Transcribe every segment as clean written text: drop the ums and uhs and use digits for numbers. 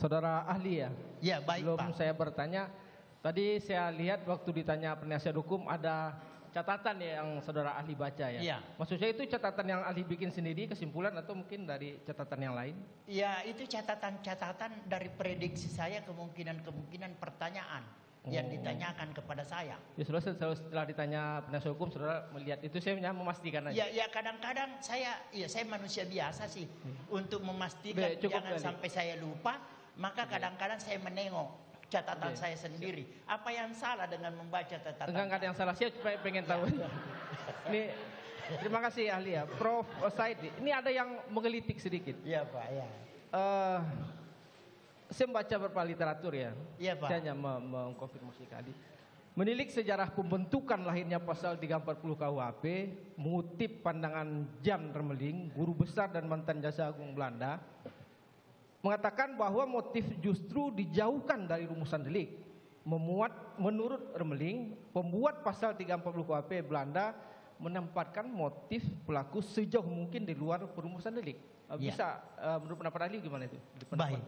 Saudara ahli ya? Ya, baik Belum Pak. saya bertanya, tadi saya lihat waktu ditanya penasihat hukum ada catatan yang saudara ahli baca ya? Iya. Maksud saya itu catatan yang ahli bikin sendiri, kesimpulan atau mungkin dari catatan yang lain? Ya, itu catatan-catatan dari prediksi saya, kemungkinan-kemungkinan pertanyaan yang ditanyakan kepada saya. Ya setelah ditanya penasihat hukum, saudara melihat itu, saya hanya memastikan aja. Ya kadang-kadang saya manusia biasa sih. Untuk memastikan jangan sampai saya lupa, maka kadang-kadang saya menengok catatan saya sendiri. Apa yang salah dengan membaca catatan? Enggak ada yang salah, saya cuma pengen tahu. Ini terima kasih ahli ya, Prof. Said. Ini ada yang menggelitik sedikit. Iya Pak, ya. Saya membaca beberapa literatur ya. Iya Pak. Saya hanya mengkonfirmasi kali. Menilik sejarah pembentukan lahirnya pasal 340 KUHP, mengutip pandangan Jan Remeling, guru besar dan mantan Jaksa Agung Belanda, mengatakan bahwa motif justru dijauhkan dari rumusan delik. Menurut Remeling, pembuat pasal 340 KUHP Belanda menempatkan motif pelaku sejauh mungkin di luar perumusan delik. Bisa menurut pendapat ahli gimana itu? Baik.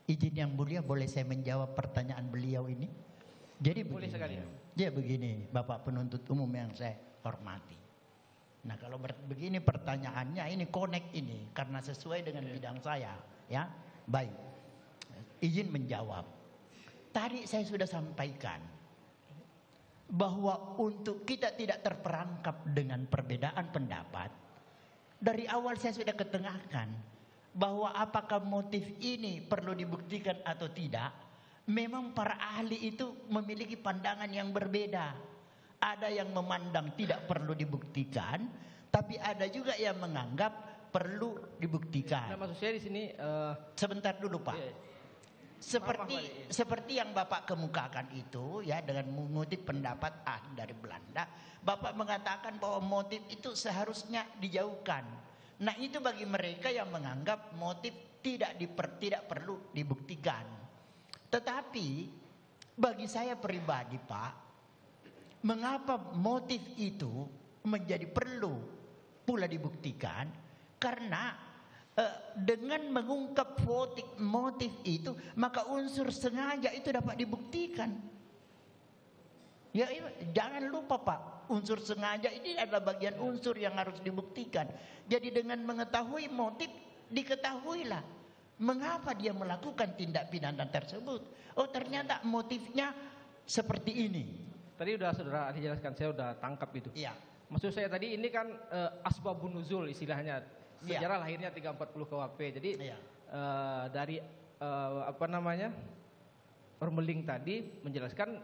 Izin yang mulia, boleh saya menjawab pertanyaan beliau ini? Jadi boleh sekali. Ya begini, Bapak penuntut umum yang saya hormati. Nah, kalau begini pertanyaannya, ini connect ini karena sesuai dengan bidang saya, ya. Baik. Izin menjawab. Tadi saya sudah sampaikan bahwa untuk kita tidak terperangkap dengan perbedaan pendapat, dari awal saya sudah ketengahkan bahwa apakah motif ini perlu dibuktikan atau tidak. Memang para ahli itu memiliki pandangan yang berbeda. Ada yang memandang tidak perlu dibuktikan, tapi ada juga yang menganggap perlu dibuktikan. Nah, maksud saya di sini sebentar dulu Pak. Seperti yang Bapak kemukakan itu ya, dengan mengutip pendapat ahli dari Belanda, Bapak mengatakan bahwa motif itu seharusnya dijauhkan. Nah, itu bagi mereka yang menganggap motif tidak perlu dibuktikan. Tetapi bagi saya pribadi Pak, mengapa motif itu menjadi perlu pula dibuktikan? Karena dengan mengungkap motif itu, maka unsur sengaja itu dapat dibuktikan. Ya, jangan lupa Pak, unsur sengaja ini adalah bagian unsur yang harus dibuktikan. Jadi dengan mengetahui motif, diketahuilah mengapa dia melakukan tindak pidana tersebut. Oh, ternyata motifnya seperti ini. Tadi udah saudara ahli jelaskan, saya udah tangkap itu. Iya. Maksud saya tadi ini kan asbabun nuzul istilahnya, sejarah lahirnya 340 KUHP. Jadi dari Remeling tadi menjelaskan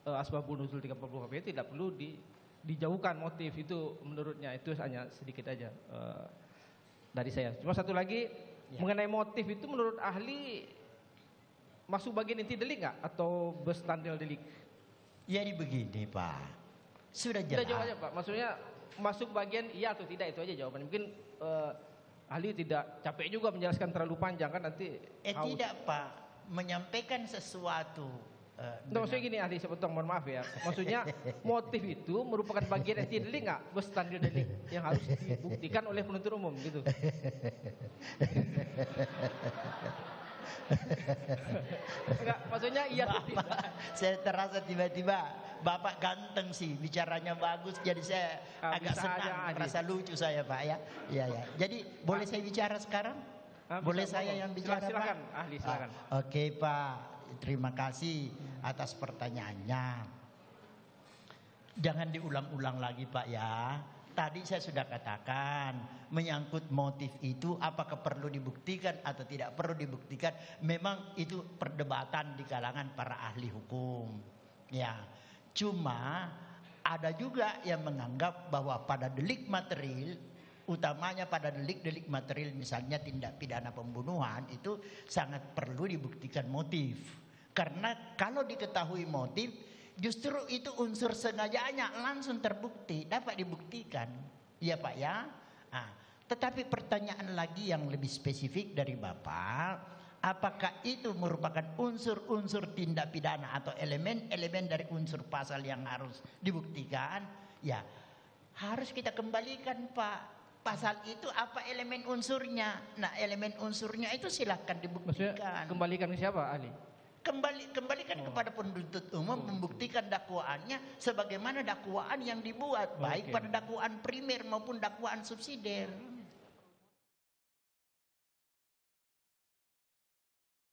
asbabun nuzul 340 KUHP tidak perlu dijauhkan motif itu, menurutnya itu hanya sedikit aja dari saya. Cuma satu lagi mengenai motif itu menurut ahli masuk bagian inti delik nggak atau bestandil delik? Jadi begini Pak, sudah jelas. Kita jawab aja Pak, maksudnya masuk bagian iya atau tidak, itu aja jawabannya. Mungkin ahli tidak capek juga menjelaskan terlalu panjang kan nanti. Tidak Pak, menyampaikan sesuatu. Maksudnya gini ahli, saya potong, mohon maaf ya. Maksudnya motif itu merupakan bagian inti delik nggak, bestandil delik yang harus dibuktikan oleh penuntut umum gitu. Enggak, maksudnya iya atau tidak. Saya terasa tiba-tiba Bapak ganteng sih, bicaranya bagus, jadi saya agak senang, merasa lucu saya Pak ya. Iya. Jadi boleh saya bicara sekarang? Boleh saya yang bicara silakan, Pak? ahli silakan. Oke Pak, terima kasih atas pertanyaannya. Jangan diulang-ulang lagi Pak ya. Tadi saya sudah katakan, menyangkut motif itu apakah perlu dibuktikan atau tidak perlu dibuktikan, memang itu perdebatan di kalangan para ahli hukum. Ya, cuma ada juga yang menganggap bahwa pada delik material, utamanya pada delik-delik material misalnya tindak pidana pembunuhan, itu sangat perlu dibuktikan motif. Karena kalau diketahui motif, justru itu unsur sengajanya langsung terbukti, dapat dibuktikan. Ya Pak ya. Nah, tetapi pertanyaan lagi yang lebih spesifik dari Bapak, apakah itu merupakan unsur-unsur tindak pidana atau elemen-elemen dari unsur pasal yang harus dibuktikan? Ya, harus kita kembalikan Pak pasal itu apa elemen unsurnya. Nah, elemen unsurnya itu silahkan Maksudnya dibuktikan. kembalikan ke siapa, ahli? Kembalikan kepada penuntut umum membuktikan dakwaannya sebagaimana dakwaan yang dibuat, baik pada dakwaan primer maupun dakwaan subsidiar.